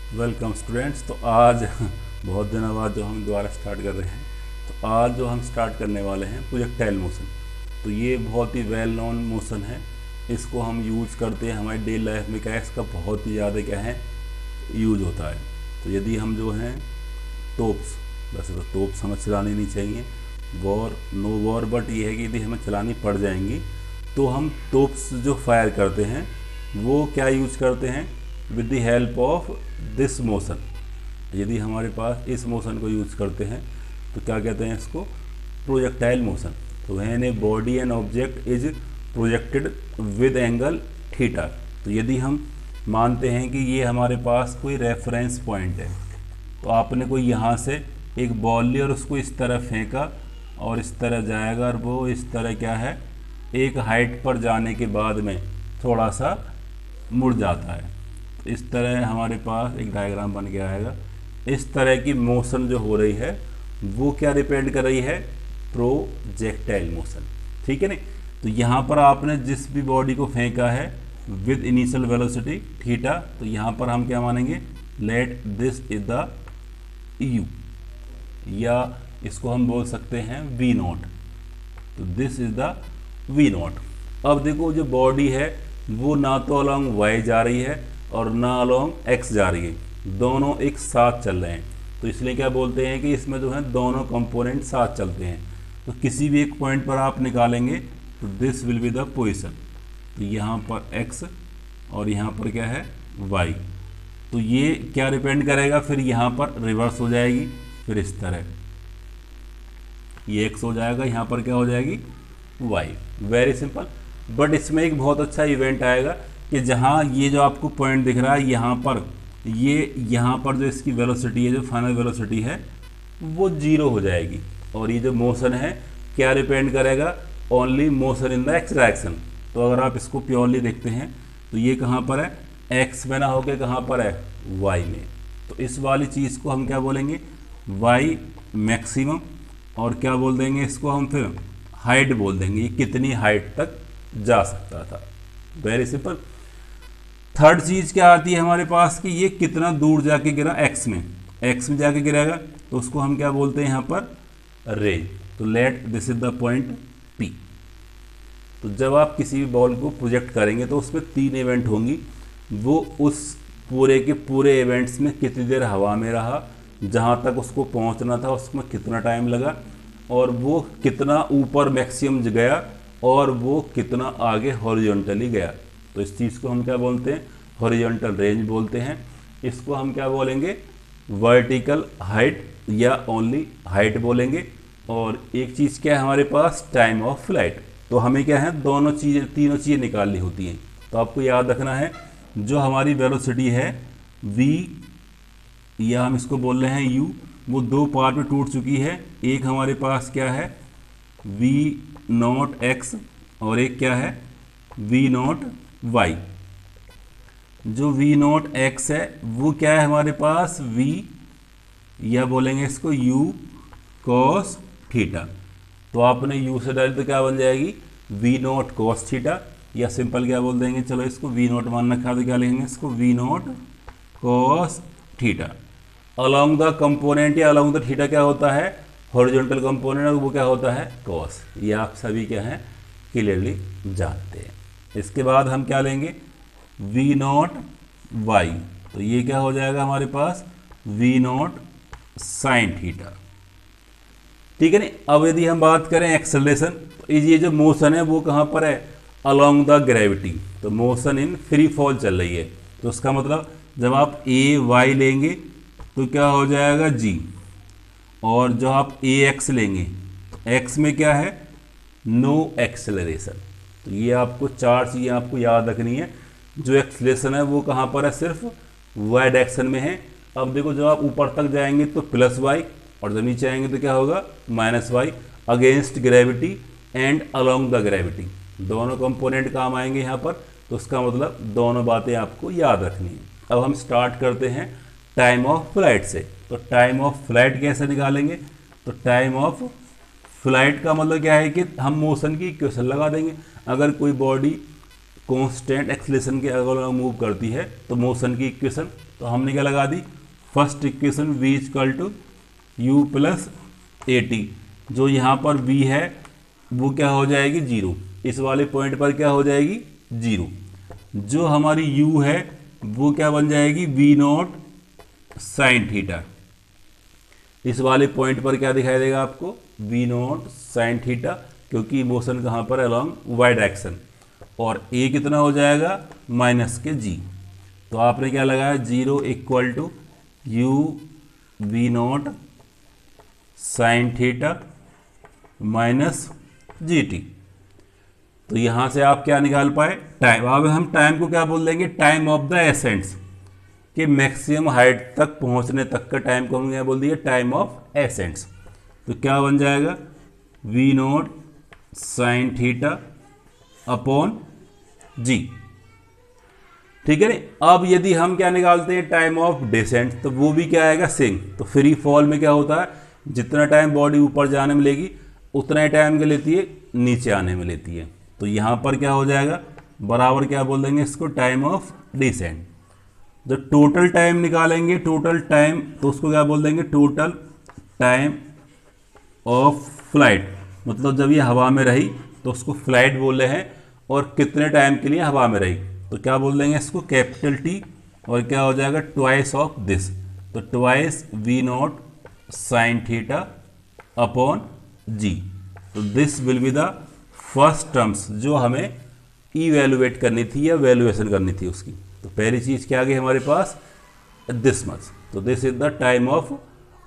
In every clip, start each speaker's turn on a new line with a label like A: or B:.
A: Welcome students. तो आज बहुत दिनों बाद जो हम दोबारा स्टार्ट कर रहे हैं, तो आज जो हम स्टार्ट करने वाले हैं प्रोजेक्टाइल मोशन। तो ये बहुत ही वेल नोन मोशन है, इसको हम यूज़ करते हैं हमारी डेली लाइफ में। क्या है, इसका बहुत ही ज़्यादा क्या है यूज होता है। तो यदि हम जो हैं तोप्स, वैसे तो तोप्स हमें चलानी नहीं चाहिए, वॉर नो वॉर, बट ये है कि यदि हमें चलानी पड़ जाएंगी तो हम तोप्स जो फायर करते हैं वो क्या यूज करते हैं, with the help of this motion. यदि हमारे पास इस मोशन को यूज करते हैं तो क्या कहते हैं इसको, प्रोजेक्टाइल मोशन। तो when a body and object is projected with angle theta. तो यदि हम मानते हैं कि ये हमारे पास कोई रेफरेंस पॉइंट है, तो आपने कोई यहाँ से एक बॉल ली और उसको इस तरह फेंका और इस तरह जाएगा, और वो इस तरह क्या है एक हाइट पर जाने के बाद में थोड़ा सा मुड़ जाता है। तो इस तरह हमारे पास एक डायग्राम बन के आएगा। इस तरह की मोशन जो हो रही है वो क्या रिप्रेजेंट कर रही है, प्रोजेक्टाइल मोशन। ठीक है नहीं। तो यहाँ पर आपने जिस भी बॉडी को फेंका है विद इनिशियल वेलोसिटी थीटा, तो यहाँ पर हम क्या मानेंगे, let this is the u, या इसको हम बोल सकते हैं वी नॉट। तो this is the v naught. अब देखो जो बॉडी है वो ना तो अलोंग वाई जा रही है और ना अलोंग एक्स जा रही है, दोनों एक साथ चल रहे हैं। तो इसलिए क्या बोलते हैं कि इसमें जो है दोनों कंपोनेंट साथ चलते हैं। तो किसी भी एक पॉइंट पर आप निकालेंगे तो this will be the position. तो यहाँ पर एक्स और यहाँ पर क्या है वाई। तो ये क्या रिपेंड करेगा, फिर यहाँ पर रिवर्स हो जाएगी, फिर इस तरह ये एक्स हो जाएगा, यहाँ पर क्या हो जाएगी वाई। Very simple. बट इसमें एक बहुत अच्छा इवेंट आएगा कि जहाँ ये जो आपको पॉइंट दिख रहा है यहाँ पर, ये यहाँ पर जो इसकी वेलोसिटी है, जो फाइनल वेलोसिटी है वो जीरो हो जाएगी। और ये जो मोशन है क्या रिपेंड करेगा, only motion in the x direction. तो अगर आप इसको प्योरली देखते हैं तो ये कहाँ पर है, एक्स में ना होकर कहाँ पर है, वाई में। तो इस वाली चीज़ को हम क्या बोलेंगे, वाई मैक्सिमम, और क्या बोल देंगे इसको हम फिर हाइट बोल देंगे, ये कितनी हाइट तक जा सकता था। Very simple. थर्ड चीज़ क्या आती है हमारे पास कि ये कितना दूर जाके गिरा, एक्स में, एक्स में जाके गिरेगा, तो उसको हम क्या बोलते हैं यहाँ पर रेंज। तो late this is the point P. तो जब आप किसी भी बॉल को प्रोजेक्ट करेंगे तो उसमें 3 इवेंट होंगी। वो उस पूरे के पूरे इवेंट्स में कितनी देर हवा में रहा, जहाँ तक उसको पहुँचना था उसमें कितना टाइम लगा, और वो कितना ऊपर मैक्सिमम गया, और वो कितना आगे हॉरिजॉन्टली गया। तो इस चीज़ को हम क्या बोलते हैं, हॉरिजॉन्टल रेंज बोलते हैं। इसको हम क्या बोलेंगे, वर्टिकल हाइट या ओनली हाइट बोलेंगे। और एक चीज़ क्या है हमारे पास, टाइम ऑफ फ्लाइट। तो हमें क्या है दोनों चीज़ें, तीनों चीज़ें निकालनी होती हैं। तो आपको याद रखना है जो हमारी वेलोसिटी है v, या हम इसको बोल रहे हैं u, वो 2 पार्ट में टूट चुकी है। एक हमारे पास क्या है v नॉट x, और एक क्या है v नॉट y। जो v नॉट x है वो क्या है हमारे पास v, या बोलेंगे इसको u cos थीटा। तो आपने u से डाली तो क्या बन जाएगी v नॉट cos थीटा, या सिंपल क्या बोल देंगे, चलो इसको v नॉट मान रखा तो क्या लिखेंगे इसको v not cos theta. Along the component या अलोंग द थीटा क्या होता है, हॉरिजॉन्टल कंपोनेंट, और वो क्या होता है cos। ये आप सभी क्या हैं क्लियरली जानते हैं। इसके बाद हम क्या लेंगे v नॉट y। तो ये क्या हो जाएगा हमारे पास v नॉट साइन थीटा। ठीक है नहीं। अब यदि हम बात करें एक्सेलरेशन, तो ये जो मोशन है वो कहाँ पर है, अलोंग द ग्रेविटी। तो मोशन इन फ्री फॉल चल रही है। तो उसका मतलब जब आप ए वाई लेंगे तो क्या हो जाएगा g, और जो आप ए एक्स लेंगे, एक्स में क्या है नो एक्सेलरेशन। तो ये आपको 4 चीज़ें आपको याद रखनी है। जो एक्सेलरेशन है वो कहाँ पर है, सिर्फ वाई डायरेक्शन में है। अब देखो जब आप ऊपर तक जाएंगे तो प्लस वाई, और जब नीचे आएंगे तो क्या होगा minus y, against gravity and along the gravity. दोनों कंपोनेंट काम आएंगे यहाँ पर। तो उसका मतलब दोनों बातें आपको याद रखनी है। अब हम स्टार्ट करते हैं टाइम ऑफ फ्लाइट से। तो टाइम ऑफ फ्लाइट कैसे निकालेंगे, तो टाइम ऑफ फ्लाइट का मतलब क्या है कि हम मोशन की इक्वेशन लगा देंगे। अगर कोई बॉडी कांस्टेंट एक्सेलरेशन के अगर मूव करती है तो मोशन की इक्वेशन तो हमने क्या लगा दी, first equation v equal to you plus A T. जो यहाँ पर v है वो क्या हो जाएगी 0, इस वाले पॉइंट पर क्या हो जाएगी 0। जो हमारी u है वो क्या बन जाएगी v नॉट साइन थीटा। इस वाले पॉइंट पर क्या दिखाई देगा आपको v नॉट साइन थीटा, क्योंकि मोशन कहाँ पर अलोंग वाई डायरेक्शन। और a कितना हो जाएगा माइनस के g। तो आपने क्या लगाया 0 equal to u v naught sine theta minus g t. तो यहाँ से आप क्या निकाल पाए टाइम। अब हम टाइम को क्या बोल देंगे, टाइम ऑफ द एसेंट्स, कि मैक्सिमम हाइट तक पहुँचने तक का टाइम को हम क्या बोल दिए टाइम ऑफ एसेंट्स। तो क्या बन जाएगा V naught sine theta upon G. ठीक है ना। अब यदि हम क्या निकालते हैं टाइम ऑफ डिसेंट, तो वो भी क्या आएगा सेम। तो फ्री फॉल में क्या होता है, जितना टाइम बॉडी ऊपर जाने में लेगी उतना ही टाइम क्या लेती है नीचे आने में लेती है। तो यहाँ पर क्या हो जाएगा बराबर क्या बोल देंगे इसको टाइम ऑफ डिसेंट। जब टोटल टाइम निकालेंगे टोटल टाइम, तो उसको क्या बोल देंगे टोटल टाइम ऑफ फ्लाइट। मतलब जब ये हवा में रही तो उसको फ्लाइट बोल रहे हैं, और कितने टाइम के लिए हवा में रही तो क्या बोल देंगे इसको कैपिटल टी, और क्या हो जाएगा ट्वाइस ऑफ दिस। तो twice V naught sine theta upon G. तो this will be the first terms जो हमें इवेलुएट करनी थी या वैल्यूएशन करनी थी उसकी। तो पहली चीज़ क्या आ गई हमारे पास दिस मच। तो this is the time of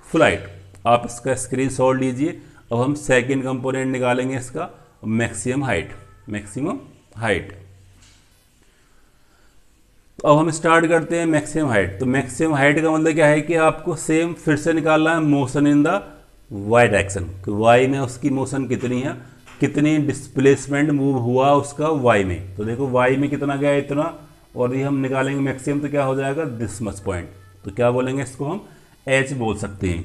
A: flight. आप इसका स्क्रीनशॉट लीजिए। अब हम सेकेंड कंपोनेंट निकालेंगे इसका मैक्सिमम हाइट। मैक्सिमम हाइट, तो अब हम स्टार्ट करते हैं मैक्सिमम हाइट। तो मैक्सिमम हाइट का मतलब क्या है कि आपको सेम फिर से निकालना है motion in the y direction. Y में उसकी मोशन कितनी है, कितनी डिस्प्लेसमेंट मूव हुआ उसका वाई में। तो देखो वाई में कितना गया इतना, और ये हम निकालेंगे मैक्सिमम तो क्या हो जाएगा दिस मच पॉइंट। तो क्या बोलेंगे इसको हम एच बोल सकते हैं।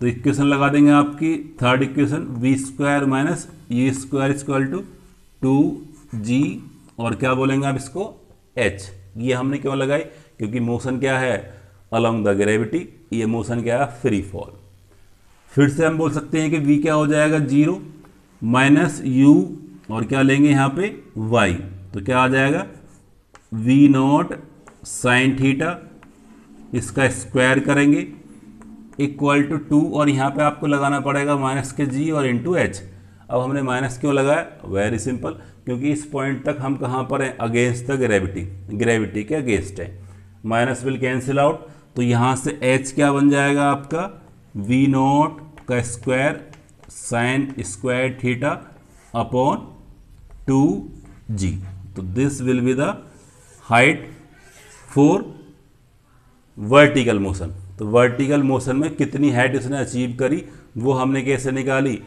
A: तो इक्वेशन लगा देंगे आपकी third equation v square minus u square equal to 2g, और क्या बोलेंगे आप इसको h। ये हमने क्यों लगाई, क्योंकि मोशन क्या है अलोंग द ग्रेविटी, ये मोशन क्या है फ्री फॉल। फिर से हम बोल सकते हैं कि v क्या हो जाएगा 0 माइनस u, और क्या लेंगे यहाँ पे y। तो क्या आ जाएगा v नॉट साइन थीटा, इसका स्क्वायर करेंगे इक्वल टू 2, और यहाँ पे आपको लगाना पड़ेगा माइनस के g और इंटू h। अब हमने माइनस क्यों लगाया, वेरी सिंपल, क्योंकि इस पॉइंट तक हम कहाँ पर हैं अगेंस्ट द ग्रेविटी, ग्रेविटी के अगेंस्ट है। माइनस विल कैंसिल आउट, तो यहाँ से h क्या बन जाएगा आपका v नॉट का square sine square theta upon 2g। तो this will be the height for vertical motion. तो वर्टिकल मोशन में कितनी हाइट इसने अचीव करी वो हमने कैसे निकाली,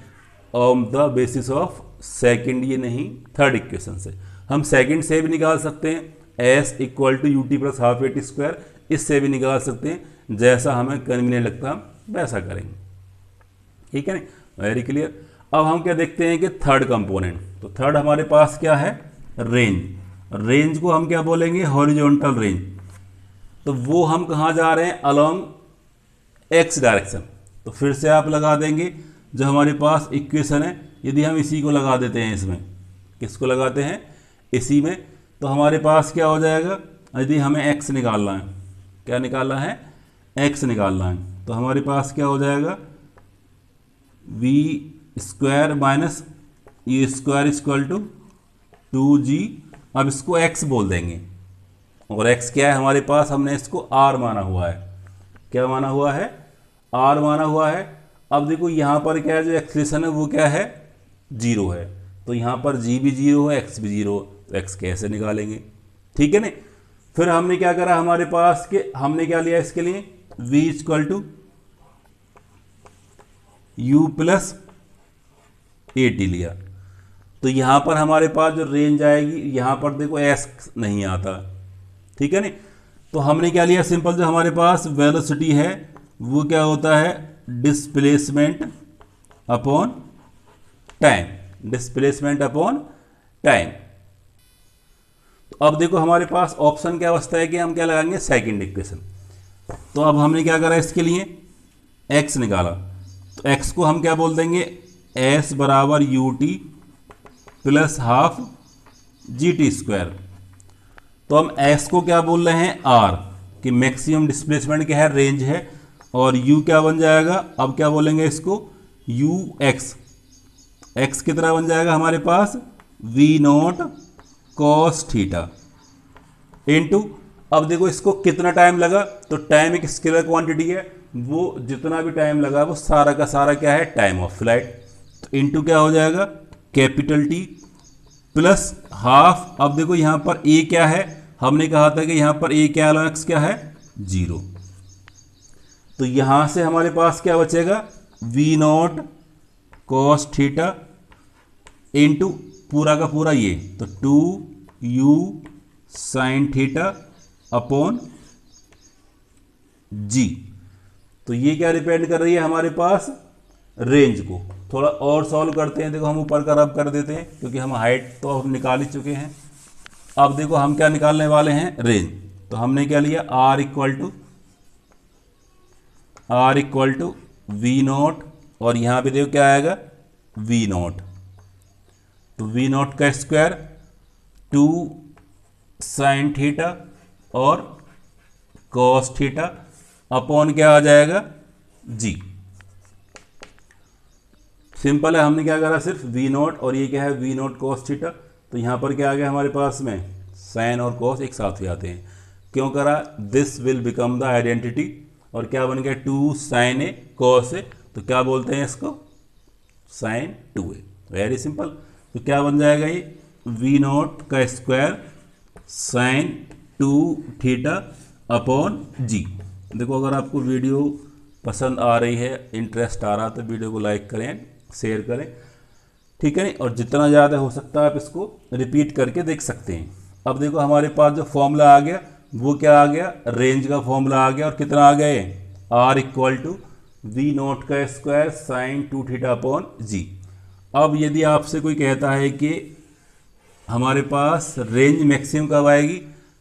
A: on the basis of second, ये नहीं थर्ड इक्वेशन से। हम सेकेंड से भी निकाल सकते हैं s equal to u t plus half a t square, इससे भी निकाल सकते हैं, जैसा हमें कन्वीनियंट लगता हम वैसा करेंगे। ठीक है ना, वेरी क्लियर। अब हम क्या देखते हैं कि थर्ड कंपोनेंट। तो थर्ड हमारे पास क्या है रेंज। रेंज को हम क्या बोलेंगे हॉरिजॉन्टल रेंज। तो वो हम कहाँ जा रहे हैं अलोंग एक्स डायरेक्शन। तो फिर से आप लगा देंगे जो हमारे पास इक्वेशन है, यदि हम इसी को लगा देते हैं इसमें, किसको लगाते हैं इसी में, तो हमारे पास क्या हो जाएगा, यदि हमें x निकालना है, क्या निकालना है x निकालना है, तो हमारे पास क्या हो जाएगा v square minus u square equal to 2g। अब इसको x बोल देंगे, और x क्या है हमारे पास, हमने इसको r माना हुआ है। क्या माना हुआ है, r माना हुआ है। अब देखो यहाँ पर क्या है, जो एक्सप्रेशन है वो क्या है 0 है, तो यहाँ पर g भी 0 है x भी 0, तो x कैसे निकालेंगे। ठीक है ना। फिर हमने क्या करा, हमारे पास के हमने क्या लिया इसके लिए v equal to you plus A t लिया। तो यहाँ पर हमारे पास जो रेंज आएगी, यहाँ पर देखो s नहीं आता। ठीक है ना। तो हमने क्या लिया, सिंपल जो हमारे पास वेलोसिटी है वो क्या होता है displacement upon time, displacement upon time. तो अब देखो हमारे पास ऑप्शन क्या बचता है कि हम क्या लगाएंगे सेकंड इक्वेशन। तो अब हमने क्या करा इसके लिए, x निकाला, तो x को हम क्या बोल देंगे, s बराबर you t plus half G T square. तो हम s को क्या बोल रहे हैं, r, कि मैक्सिमम डिस्प्लेसमेंट क्या है, रेंज है, और u क्या बन जाएगा, अब क्या बोलेंगे इसको, u x, x कितना बन जाएगा हमारे पास, v not cos theta into, अब देखो इसको कितना टाइम लगा, तो टाइम एक स्केलर क्वांटिटी है, वो जितना भी टाइम लगा वो सारा का सारा क्या है, टाइम ऑफ फ्लाइट, तो इनटू क्या हो जाएगा, कैपिटल टी प्लस हाफ। अब देखो यहाँ पर a क्या है, हमने कहा था कि यहाँ पर a क्या है, x क्या है, 0, तो यहाँ से हमारे पास क्या बचेगा, v not cos theta into पूरा का पूरा ये, तो 2u sign theta upon g। तो ये क्या डिपेंड कर रही है हमारे पास, रेंज को। थोड़ा और सॉल्व करते हैं, देखो हम ऊपर का रब कर देते हैं क्योंकि हम हाइट तो हम निकाल ही चुके हैं। अब देखो हम क्या निकालने वाले हैं, रेंज। तो हमने क्या लिया, r equal to v naught, और यहाँ पे देखो क्या आएगा, वी नॉट, तो वी नॉट का स्क्वायर 2 साइन थीटा और कॉस थीटा अपॉन क्या आ जाएगा, जी। सिंपल है, हमने क्या करा, सिर्फ वी नॉट, और ये क्या है, वी नॉट कॉस थीटा, तो यहाँ पर क्या आ गया हमारे पास में, साइन और कॉस एक साथ हो जाते हैं। क्यों करा, this will become the identity, और क्या बन गया, 2 साइन ए कॉस ए, तो क्या बोलते हैं इसको, साइन 2a। Very simple. तो क्या बन जाएगा ये, वी नॉट का स्क्वायर साइन 2 थीटा अपॉन जी। देखो अगर आपको वीडियो पसंद आ रही है, इंटरेस्ट आ रहा, तो वीडियो को लाइक करें, शेयर करें, ठीक है। और जितना ज़्यादा हो सकता है आप इसको रिपीट करके देख सकते हैं। अब देखो हमारे पास जो फॉर्मूला आ गया वो क्या आ गया, रेंज का फॉर्मूला आ गया, और कितना आ गया, r equal to v naught का square sine 2 theta upon g. अब यदि आपसे कोई कहता है कि हमारे पास रेंज मैक्सिमम कब आएगी,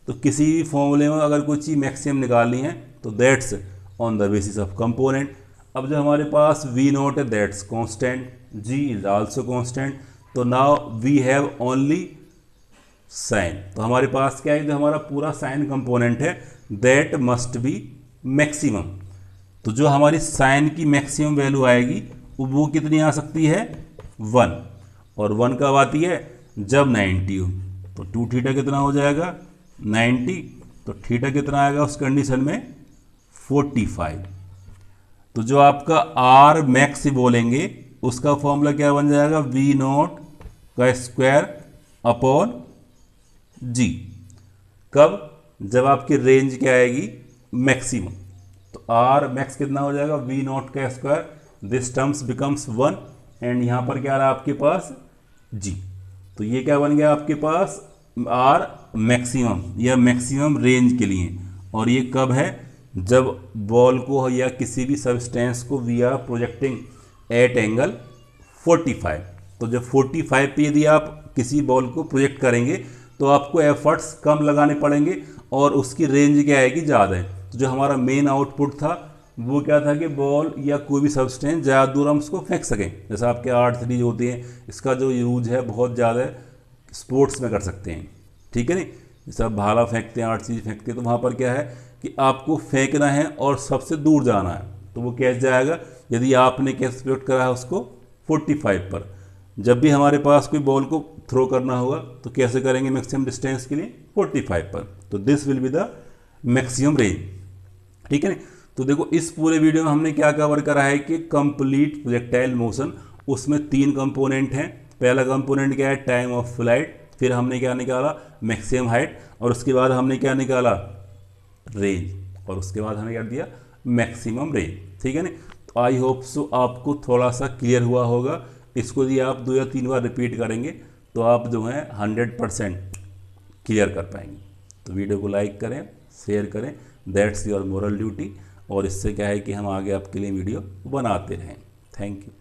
A: तो किसी भी फॉर्मूले में अगर कोई चीज़ मैक्सिमम निकालनी है तो that's on the basis of component. अब जो हमारे पास वी नॉट है that's constant, G is also constant, तो now we have only sine. तो हमारे पास क्या है, जो हमारा पूरा साइन कंपोनेंट है दैट मस्ट बी मैक्सिमम। तो जो हमारी साइन की मैक्सिमम वैल्यू आएगी वो कितनी आ सकती है, 1, और 1 कब आती है, जब 90 हो। तो 2 थीटा कितना हो जाएगा, 90, तो थीटा कितना आएगा उस कंडीशन में, 45। तो जो आपका आर मैक्स बोलेंगे उसका फॉर्मूला क्या बन जाएगा, वी नॉट का स्क्वायर अपॉन जी। कब, जब आपकी रेंज क्या आएगी, मैक्सिमम। तो आर मैक्स कितना हो जाएगा, वी नॉट का square, this terms becomes 1, and यहाँ पर क्या रहा आपके पास, जी। तो ये क्या बन गया आपके पास, आर मैक्सिमम या मैक्सिमम रेंज के लिए। और ये कब है, जब बॉल को या किसी भी सबस्टेंस को we are projecting at angle 45। तो जब 45 पे यदि आप किसी बॉल को प्रोजेक्ट करेंगे तो आपको एफर्ट्स कम लगाने पड़ेंगे और उसकी रेंज क्या आएगी, ज़्यादा है। तो जो हमारा मेन आउटपुट था वो क्या था कि बॉल या कोई भी सबस्टेंस ज़्यादा दूर हम उसको फेंक सकें। जैसे आपके आर्चरी होती हैं, इसका जो यूज है बहुत ज़्यादा है, स्पोर्ट्स में कर सकते हैं, ठीक है नहीं। जैसे आप भाला फेंकते हैं, आर्चरी फेंकते हैं, तो वहाँ पर क्या है कि आपको फेंकना है और सबसे दूर जाना है, तो वो कैच जाएगा। यदि आपने कैच प्रोजेक्ट करा है उसको 45 पर, जब भी हमारे पास कोई बॉल को थ्रो करना होगा तो कैसे करेंगे मैक्सिमम डिस्टेंस के लिए, 45 पर। तो this will be the maximum range, ठीक है। तो देखो इस पूरे वीडियो में हमने क्या कवर करा है कि कंप्लीट प्रोजेक्टाइल मोशन, उसमें 3 कंपोनेंट हैं। पहला कंपोनेंट क्या है, टाइम ऑफ फ्लाइट, फिर हमने क्या निकाला, मैक्सिमम हाइट, और उसके बाद हमने क्या निकाला, रेंज, और उसके बाद हमने क्या दिया, मैक्सिमम रेंज, ठीक है ना। तो आई होप सो आपको थोड़ा सा क्लियर हुआ होगा। इसको यदि आप 2 या 3 बार रिपीट करेंगे तो आप जो है 100% क्लियर कर पाएंगे। तो वीडियो को लाइक करें, शेयर करें, दैट्स योर मोरल ड्यूटी। और इससे क्या है कि हम आगे आपके लिए वीडियो बनाते रहें। Thank you.